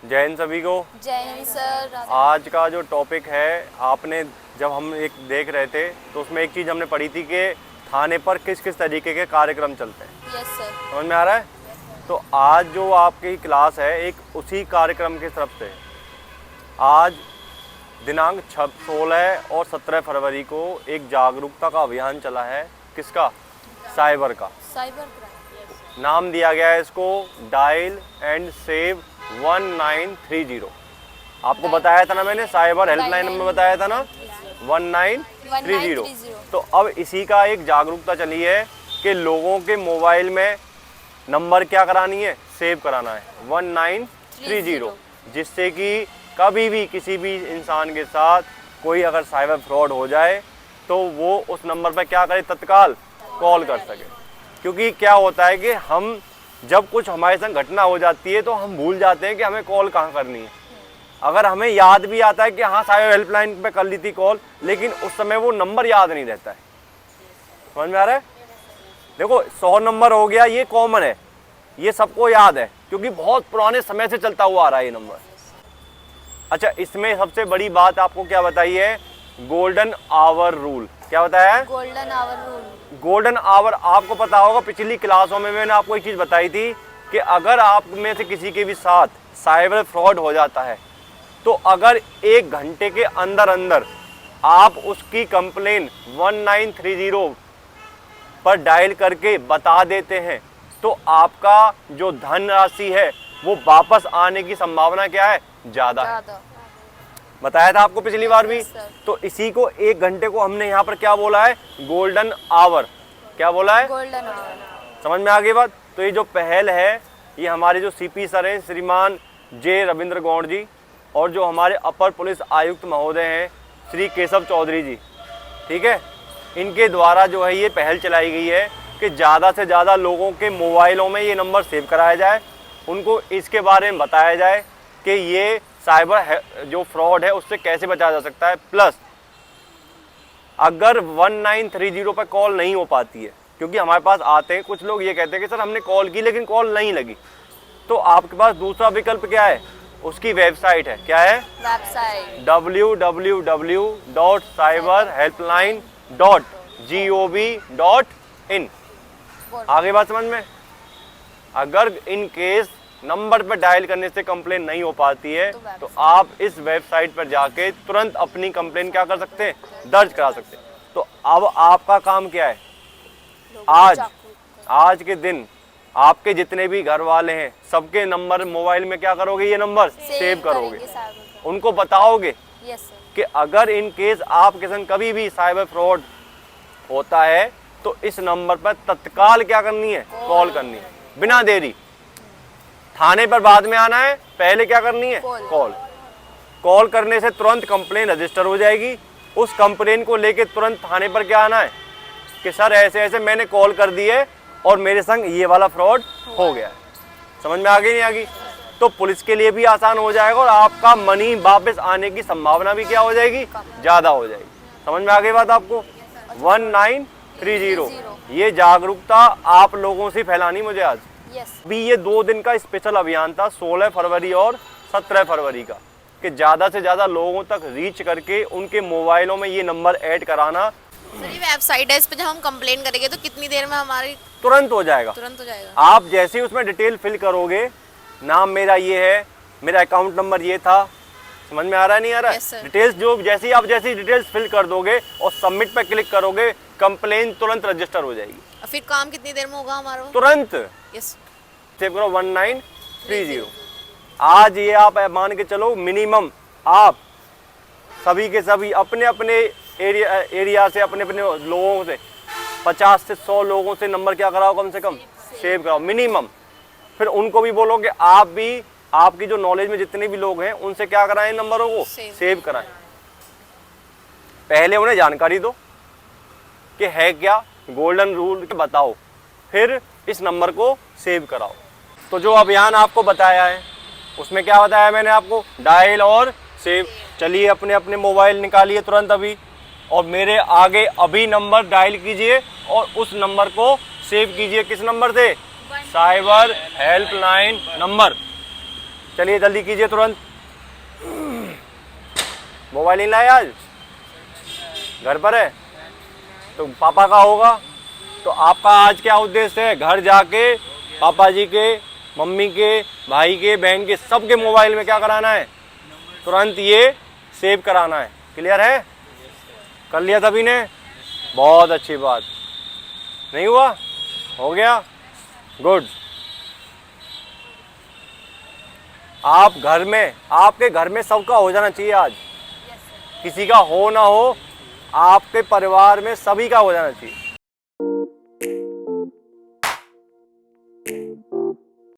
जय हिंद सभी को। जय हिंद सर। आज का जो टॉपिक है, आपने जब हम एक देख रहे थे तो उसमें एक चीज़ हमने पढ़ी थी कि थाने पर किस किस तरीके के कार्यक्रम चलते हैं। Yes sir. समझ में आ रहा है? तो आज जो आपकी क्लास है एक उसी कार्यक्रम की तरफ से है। आज दिनांक 16 और 17 फरवरी को एक जागरूकता का अभियान चला है। किसका? साइबर का। Cyber crime. नाम दिया गया है इसको डायल एंड सेव 1930। आपको बताया था ना मैंने, साइबर हेल्पलाइन नंबर बताया था ना, 1930। तो अब इसी का एक जागरूकता चली है कि लोगों के मोबाइल में नंबर क्या करानी है, सेव कराना है 1930, जिससे कि कभी भी किसी भी इंसान के साथ कोई अगर साइबर फ्रॉड हो जाए तो वो उस नंबर पर क्या करे, तत्काल कॉल कर सके। क्योंकि क्या होता है कि हम जब कुछ हमारे संग घटना हो जाती है तो हम भूल जाते हैं कि हमें कॉल कहाँ करनी है। अगर हमें याद भी आता है कि हाँ साइबर हेल्पलाइन पे कर ली थी कॉल, लेकिन उस समय वो नंबर याद नहीं रहता है। समझ में आ रहा है? देखो 100 नंबर हो गया, ये कॉमन है, ये सबको याद है क्योंकि बहुत पुराने समय से चलता हुआ आ रहा है ये नंबर। अच्छा, इसमें सबसे बड़ी बात आपको क्या बताई है? Golden hour rule. क्या बताया है? Golden hour rule. Golden hour आपको पता होगा, पिछली क्लासों में मैंने आपको एक चीज़ बताई थी कि अगर आप में से किसी के भी साथ साइबर फ्रॉड हो जाता है तो अगर 1 घंटे के अंदर अंदर आप उसकी कंप्लेन 1930 पर डायल करके बता देते हैं तो आपका जो धनराशि है वो वापस आने की संभावना क्या है? ज़्यादा है। बताया था आपको पिछली बार भी। तो इसी को 1 घंटे को हमने यहाँ पर क्या बोला है? Golden hour. क्या बोला है? Golden hour. समझ में आ गई बात? तो ये जो पहल है ये हमारे जो सीपी सर हैं श्रीमान जे रविंद्र गौड़ जी, और जो हमारे अपर पुलिस आयुक्त महोदय हैं श्री केशव चौधरी जी, ठीक है, इनके द्वारा जो है ये पहल चलाई गई है कि ज़्यादा से ज़्यादा लोगों के मोबाइलों में ये नंबर सेव कराया जाए, उनको इसके बारे में बताया जाए कि ये साइबर जो फ्रॉड है उससे कैसे बचा जा सकता है। प्लस अगर 1930 पर कॉल नहीं हो पाती है, क्योंकि हमारे पास आते हैं कुछ लोग ये कहते हैं कि सर हमने कॉल की लेकिन कॉल नहीं लगी, तो आपके पास दूसरा विकल्प क्या है? उसकी वेबसाइट है। क्या है? Website www.cyberhelpline.gov.in। आगे बात समझ में? अगर इन केस नंबर पर डायल करने से कंप्लेन नहीं हो पाती है तो आप इस वेबसाइट पर जाके तुरंत अपनी कंप्लेन क्या कर सकते हैं? दर्ज करा सकते हैं। तो अब आपका काम क्या है? आज के दिन आपके जितने भी घर वाले हैं सबके नंबर मोबाइल में क्या करोगे? ये नंबर सेव करोगे, उनको बताओगे कि अगर इन केस आपके संग कभी भी साइबर फ्रॉड होता है तो इस नंबर पर तत्काल क्या करनी है? कॉल करनी है, बिना देरी। थाने पर बाद में आना है, पहले क्या करनी है? कॉल करने से तुरंत कंप्लेन रजिस्टर हो जाएगी। उस कंप्लेन को लेके तुरंत थाने पर क्या आना है कि सर ऐसे ऐसे मैंने कॉल कर दी है और मेरे संग ये वाला फ्रॉड हो गया है। समझ में आ गई नहीं आ गई? तो पुलिस के लिए भी आसान हो जाएगा और आपका मनी वापस आने की संभावना भी क्या हो जाएगी? ज़्यादा हो जाएगी। समझ में आ गई बात आपको? 1930 ये जागरूकता आप लोगों से फैलानी मुझे आज। भी ये 2 दिन का स्पेशल अभियान था, 16 फरवरी और 17 फरवरी का, कि ज़्यादा से ज़्यादा लोगों तक रीच करके उनके मोबाइलों में ये नंबर ऐड कराना। सर ये वेबसाइट है, इस पे जब हम कंप्लेन करेंगे तो कितनी देर में हमारी? तुरंत हो जाएगा। तुरंत हो जाएगा। आप जैसे ही उसमें डिटेल फिल करोगे, नाम मेरा ये है, मेरा अकाउंट नंबर ये था, समझ में आ रहा है नहीं आ रहा है? डिटेल्स जो जैसे ही आप डिटेल्स फिल कर दोगे और सबमिट पे क्लिक करोगे, कंप्लेन तुरंत रजिस्टर हो जाएगी। और फिर काम कितनी देर में होगा हमारा? तुरंत। यस। सेव करो 1930। आज ये आप मान के चलो मिनिमम आप सभी के सभी अपने अपने एरिया से अपने अपने लोगों से 50 से 100 लोगों से नंबर क्या कराओ, कम से कम सेव कराओ मिनिमम। फिर उनको भी बोलो कि आप भी आपकी जो नॉलेज में जितने भी लोग हैं उनसे क्या कराएं, नंबरों को सेव कराएं। पहले उन्हें जानकारी दो कि है क्या, गोल्डन रूल बताओ, फिर इस नंबर को सेव कराओ। तो जो अभियान आपको बताया है उसमें क्या बताया मैंने आपको? डायल और सेव। चलिए अपने अपने मोबाइल निकालिए तुरंत अभी और मेरे आगे अभी नंबर डायल कीजिए और उस नंबर को सेव कीजिए। किस नंबर से? Cyber helpline number. चलिए जल्दी कीजिए तुरंत। मोबाइल नहीं लाए आज? घर पर है तो पापा का होगा। तो आपका आज क्या उद्देश्य है? घर जाके पापा जी के, मम्मी के, भाई के, बहन के, सबके मोबाइल में क्या कराना है? तुरंत ये सेव कराना है। क्लियर है? कर लिया सभी ने? बहुत अच्छी बात। नहीं हुआ? हो गया? गुड। आप घर में, आपके घर में सबका हो जाना चाहिए आज। किसी का हो ना हो, आपके परिवार में सभी का हो जाना चाहिए।